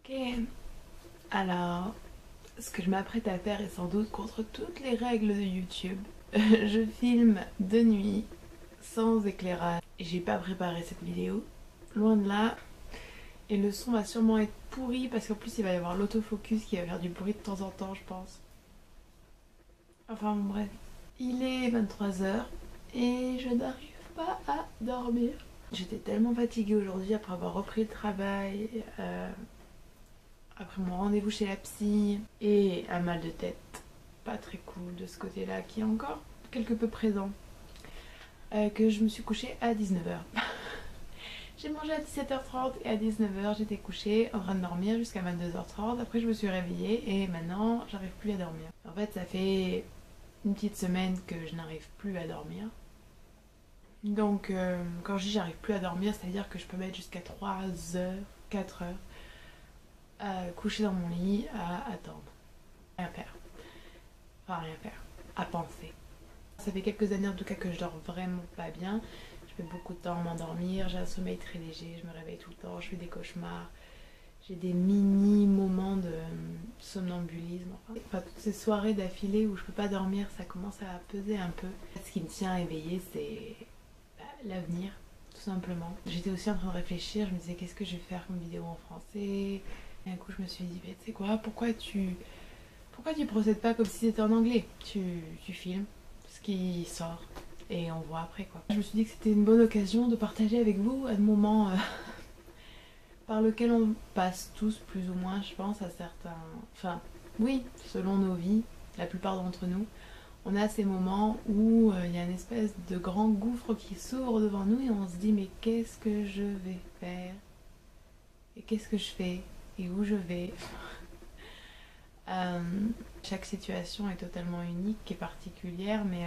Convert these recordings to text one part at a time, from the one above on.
Ok, alors ce que je m'apprête à faire est sans doute contre toutes les règles de YouTube. Je filme de nuit, sans éclairage. J'ai pas préparé cette vidéo, loin de là. Et le son va sûrement être pourri parce qu'en plus il va y avoir l'autofocus qui va faire du bruit de temps en temps, je pense. Enfin bon, bref. Il est 23 h et je n'arrive pas à dormir. J'étais tellement fatiguée aujourd'hui après avoir repris le travail. Après mon rendez-vous chez la psy et un mal de tête pas très cool de ce côté-là qui est encore quelque peu présent, que je me suis couchée à 19 h. J'ai mangé à 17 h 30 et à 19 h j'étais couchée en train de dormir jusqu'à 22 h 30. Après je me suis réveillée et maintenant j'arrive plus à dormir. En fait ça fait une petite semaine que je n'arrive plus à dormir. Donc quand je dis j'arrive plus à dormir, c'est à dire que je peux mettre jusqu'à 3 h, 4 h couché dans mon lit à attendre. Rien faire. Enfin rien faire. À penser. Ça fait quelques années en tout cas que je dors vraiment pas bien. Je mets beaucoup de temps à m'endormir, j'ai un sommeil très léger, je me réveille tout le temps, je fais des cauchemars. J'ai des mini moments de somnambulisme. Enfin, toutes ces soirées d'affilée où je peux pas dormir, ça commence à peser un peu. Ce qui me tient éveillée, c'est l'avenir, tout simplement. J'étais aussi en train de réfléchir, je me disais qu'est-ce que je vais faire comme vidéo en français. Et un coup je me suis dit, tu sais quoi, pourquoi tu procèdes pas comme si c'était en anglais? Tu filmes ce qui sort et on voit après quoi. Je me suis dit que c'était une bonne occasion de partager avec vous un moment par lequel on passe tous plus ou moins, je pense, à certains... Enfin, oui, selon nos vies, la plupart d'entre nous, on a ces moments où il y a une espèce de grand gouffre qui s'ouvre devant nous et on se dit mais qu'est-ce que je vais faire? Et qu'est-ce que je fais? Et où je vais? Chaque situation est totalement unique et particulière, mais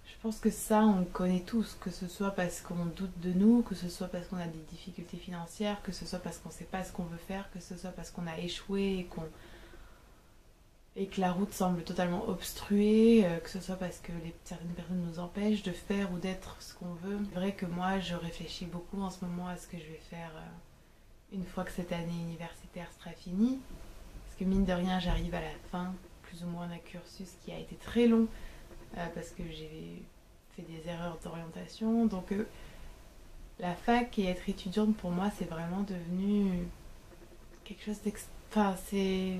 je pense que ça, on le connaît tous, que ce soit parce qu'on doute de nous, que ce soit parce qu'on a des difficultés financières, que ce soit parce qu'on ne sait pas ce qu'on veut faire, que ce soit parce qu'on a échoué et que la route semble totalement obstruée, que ce soit parce que certaines personnes nous empêchent de faire ou d'être ce qu'on veut. C'est vrai que moi, je réfléchis beaucoup en ce moment à ce que je vais faire une fois que cette année universitaire sera finie. Parce que mine de rien, j'arrive à la fin, plus ou moins d'un cursus qui a été très long, parce que j'ai fait des erreurs d'orientation. Donc la fac et être étudiante pour moi, c'est vraiment devenu quelque chose Enfin, c'est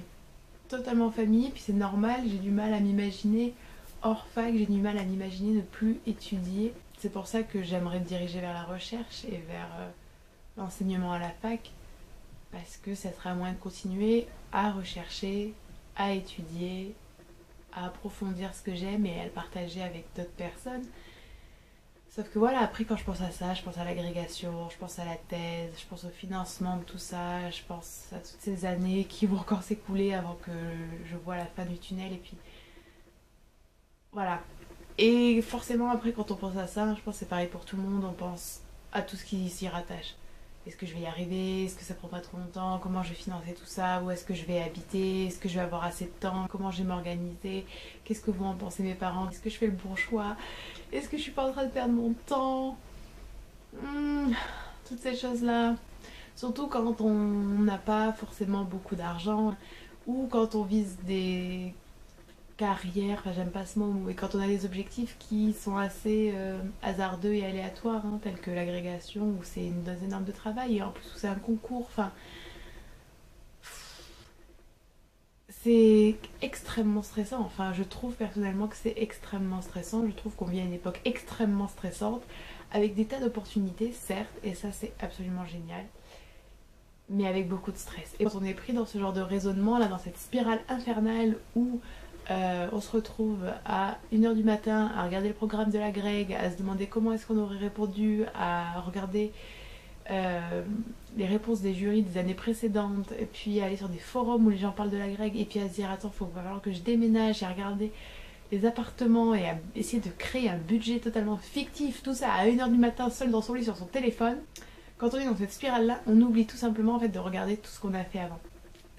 totalement familier, puis c'est normal, j'ai du mal à m'imaginer hors fac, j'ai du mal à m'imaginer ne plus étudier. C'est pour ça que j'aimerais me diriger vers la recherche et vers l'enseignement à la fac, parce que ça sera moyen de continuer à rechercher, à étudier, à approfondir ce que j'aime et à le partager avec d'autres personnes. Sauf que voilà, après quand je pense à ça, je pense à l'agrégation, je pense à la thèse, je pense au financement de tout ça, je pense à toutes ces années qui vont encore s'écouler avant que je vois la fin du tunnel et puis voilà. Et forcément après quand on pense à ça, je pense que c'est pareil pour tout le monde, on pense à tout ce qui s'y rattache. Est-ce que je vais y arriver? Est-ce que ça prend pas trop longtemps? Comment je vais financer tout ça? Où est-ce que je vais habiter? Est-ce que je vais avoir assez de temps? Comment je vais m'organiser? Qu'est-ce que vont en penser mes parents? Est-ce que je fais le bon choix? Est-ce que je suis pas en train de perdre mon temps? Toutes ces choses-là. Surtout quand on n'a pas forcément beaucoup d'argent ou quand on vise des carrières, enfin j'aime pas ce mot, mais quand on a des objectifs qui sont assez hasardeux et aléatoires, hein, tels que l'agrégation où c'est une dose énorme de travail et en plus où c'est un concours, enfin c'est extrêmement stressant. Enfin je trouve personnellement que c'est extrêmement stressant, je trouve qu'on vit à une époque extrêmement stressante avec des tas d'opportunités certes et ça c'est absolument génial, mais avec beaucoup de stress. Et quand on est pris dans ce genre de raisonnement là, dans cette spirale infernale où on se retrouve à 1 h du matin à regarder le programme de la Greg, à se demander comment est-ce qu'on aurait répondu, à regarder les réponses des jurys des années précédentes, et puis aller sur des forums où les gens parlent de la Greg, et puis à se dire attends, va falloir que je déménage, et à regarder les appartements, et à essayer de créer un budget totalement fictif, tout ça à 1 h du matin, seul dans son lit sur son téléphone. Quand on est dans cette spirale-là, on oublie tout simplement en fait de regarder tout ce qu'on a fait avant.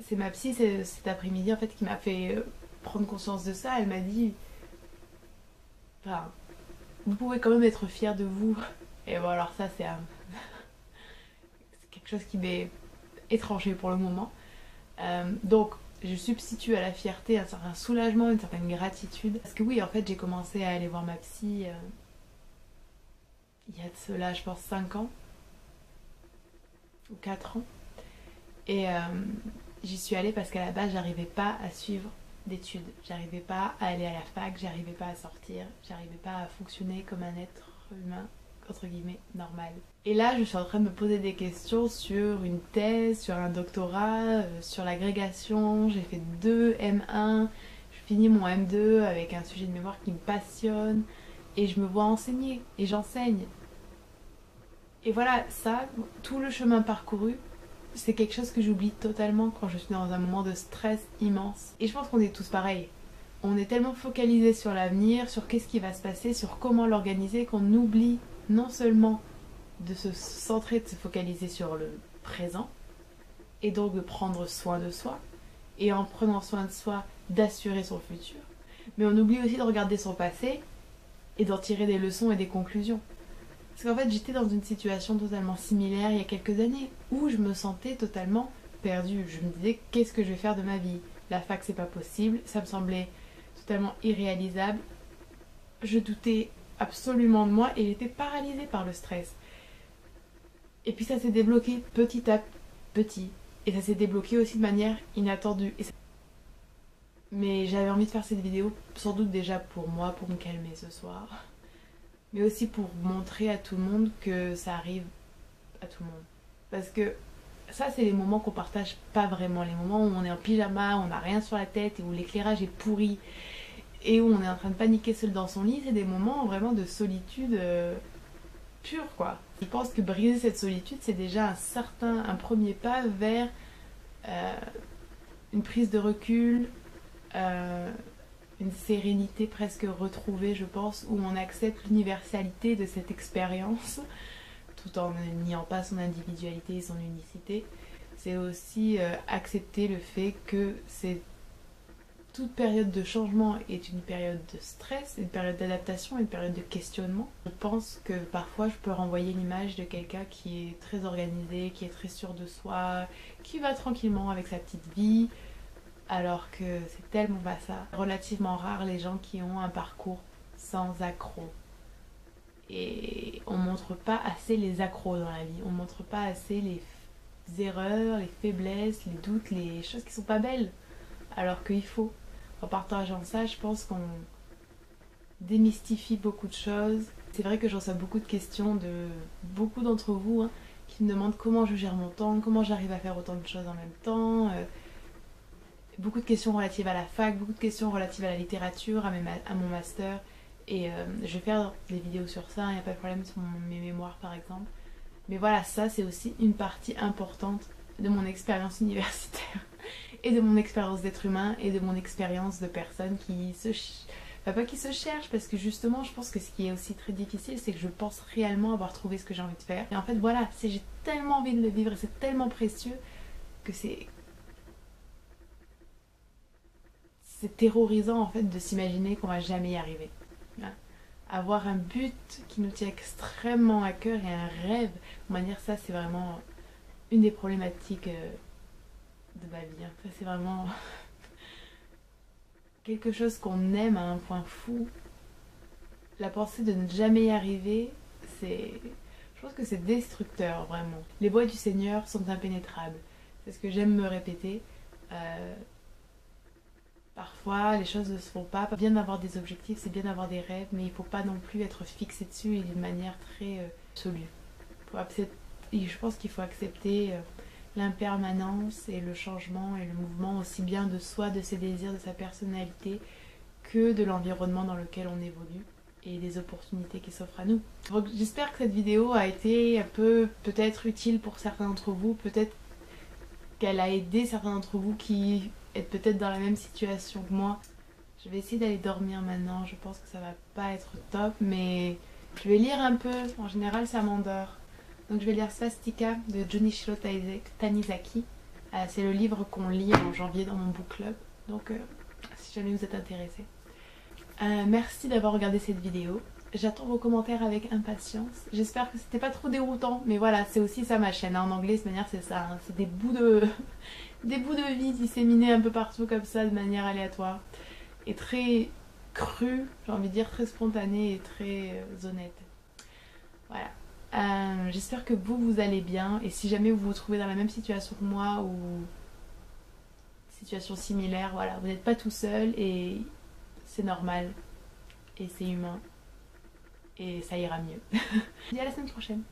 C'est ma psy cet après-midi en fait qui m'a fait prendre conscience de ça. Elle m'a dit, enfin, vous pouvez quand même être fiers de vous. Et bon alors ça c'est quelque chose qui m'est étranger pour le moment. Donc je substitue à la fierté un certain soulagement, une certaine gratitude. Parce que oui, en fait, j'ai commencé à aller voir ma psy il y a de cela, je pense, 5 ans ou 4 ans. Et j'y suis allée parce qu'à la base, j'arrivais pas à suivre d'études. J'arrivais pas à aller à la fac, j'arrivais pas à sortir, j'arrivais pas à fonctionner comme un être humain, entre guillemets, normal. Et là, je suis en train de me poser des questions sur une thèse, sur un doctorat, sur l'agrégation. J'ai fait 2 M1, je finis mon M2 avec un sujet de mémoire qui me passionne. Et je me vois enseigner, et j'enseigne. Et voilà, ça, tout le chemin parcouru, c'est quelque chose que j'oublie totalement quand je suis dans un moment de stress immense. Et je pense qu'on est tous pareils. On est tellement focalisé sur l'avenir, sur qu'est-ce qui va se passer, sur comment l'organiser, qu'on oublie non seulement de se centrer, de se focaliser sur le présent, et donc de prendre soin de soi, et en prenant soin de soi, d'assurer son futur. Mais on oublie aussi de regarder son passé et d'en tirer des leçons et des conclusions. Parce qu'en fait, j'étais dans une situation totalement similaire il y a quelques années où je me sentais totalement perdue. Je me disais, qu'est-ce que je vais faire de ma vie? La fac, c'est pas possible. Ça me semblait totalement irréalisable. Je doutais absolument de moi et j'étais paralysée par le stress. Et puis ça s'est débloqué petit à petit. Et ça s'est débloqué aussi de manière inattendue. Mais j'avais envie de faire cette vidéo, sans doute déjà pour moi, pour me calmer ce soir. Mais aussi pour montrer à tout le monde que ça arrive à tout le monde. Parce que ça, c'est les moments qu'on partage pas vraiment. Les moments où on est en pyjama, on n'a rien sur la tête et où l'éclairage est pourri et où on est en train de paniquer seul dans son lit. C'est des moments vraiment de solitude pure, quoi. Je pense que briser cette solitude, c'est déjà un premier pas vers une prise de recul, une sérénité presque retrouvée, je pense, où on accepte l'universalité de cette expérience tout en ne niant pas son individualité et son unicité. C'est aussi accepter le fait que toute période de changement est une période de stress, une période d'adaptation, une période de questionnement. Je pense que parfois je peux renvoyer l'image de quelqu'un qui est très organisé, qui est très sûr de soi, qui va tranquillement avec sa petite vie, alors que c'est tellement pas ça. Relativement rare les gens qui ont un parcours sans accrocs. Et on montre pas assez les accros dans la vie, on montre pas assez les erreurs, les faiblesses, les doutes, les choses qui sont pas belles. Alors qu'il faut. En partageant ça, je pense qu'on démystifie beaucoup de choses. C'est vrai que je reçois beaucoup de questions de beaucoup d'entre vous qui me demandent comment je gère mon temps, comment j'arrive à faire autant de choses en même temps. Beaucoup de questions relatives à la fac, beaucoup de questions relatives à la littérature, à mon master. Et je vais faire des vidéos sur ça, il n'y a pas de problème, sur mes mémoires par exemple. Mais voilà, ça c'est aussi une partie importante de mon expérience universitaire et de mon expérience d'être humain et de mon expérience de personne qui pas qui se cherche, parce que justement je pense que ce qui est aussi très difficile, c'est que je pense réellement avoir trouvé ce que j'ai envie de faire. Et en fait voilà, j'ai tellement envie de le vivre et c'est tellement précieux que c'est terrorisant en fait de s'imaginer qu'on va jamais y arriver. Avoir un but qui nous tient extrêmement à cœur et un rêve, de manière, ça c'est vraiment une des problématiques de ma vie. Ça c'est vraiment quelque chose qu'on aime à un point fou. La pensée de ne jamais y arriver, je pense que c'est destructeur vraiment. Les voies du Seigneur sont impénétrables. C'est ce que j'aime me répéter. Parfois, les choses ne se font pas. C'est bien d'avoir des objectifs, c'est bien d'avoir des rêves, mais il ne faut pas non plus être fixé dessus et d'une manière très absolue. Je pense qu'il faut accepter l'impermanence et le changement et le mouvement aussi bien de soi, de ses désirs, de sa personnalité, que de l'environnement dans lequel on évolue et des opportunités qui s'offrent à nous. Donc, j'espère que cette vidéo a été un peu peut-être utile pour certains d'entre vous, peut-être qu'elle a aidé certains d'entre vous qui êtes peut-être dans la même situation que moi. Je vais essayer d'aller dormir maintenant, je pense que ça va pas être top, mais je vais lire un peu, en général ça m'endort. Donc je vais lire Svastika de Junichiro Tanizaki. C'est le livre qu'on lit en janvier dans mon book club, donc si jamais vous êtes intéressés. Merci d'avoir regardé cette vidéo. J'attends vos commentaires avec impatience. J'espère que c'était pas trop déroutant, mais voilà, c'est aussi ça ma chaîne. En anglais, de cette manière, c'est ça. Hein. C'est des bouts de des bouts de vie disséminés un peu partout comme ça, de manière aléatoire. Et très crue, j'ai envie de dire très spontanée et très honnête. Voilà. J'espère que vous allez bien. Et si jamais vous vous trouvez dans la même situation que moi ou situation similaire, voilà, vous n'êtes pas tout seul et c'est normal. Et c'est humain. Et ça ira mieux. Je vous dis à la semaine prochaine.